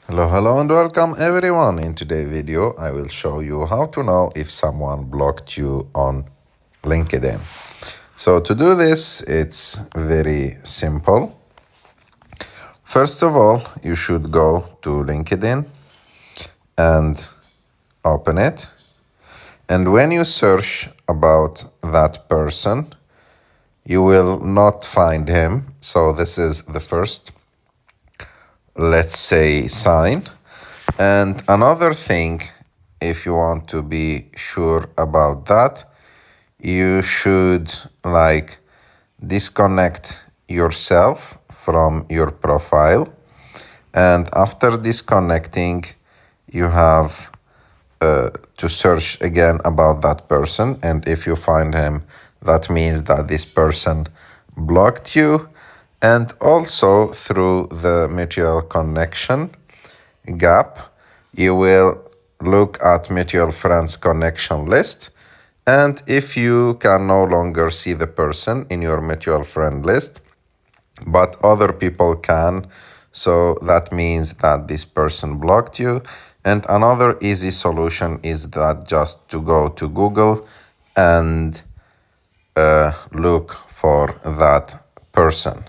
Hello and welcome everyone. In today's video, I will show you how to know if someone blocked you on LinkedIn. So to do this, it's very simple. First of all, you should go to LinkedIn and open it. And when you search about that person, you will not find him. So this is the first, let's say, sign. And another thing, if you want to be sure about that, you should disconnect yourself from your profile. And after disconnecting, you have to search again about that person. And if you find him, that means that this person blocked you. And also through the mutual connection gap, you will look at mutual friends connection list. And if you can no longer see the person in your mutual friend list, but other people can, so that means that this person blocked you. And another easy solution is that just to go to Google and look for that person.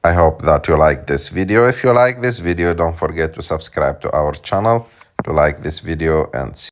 I hope that you like this video. If you like this video, don't forget to subscribe to our channel, to like this video, and see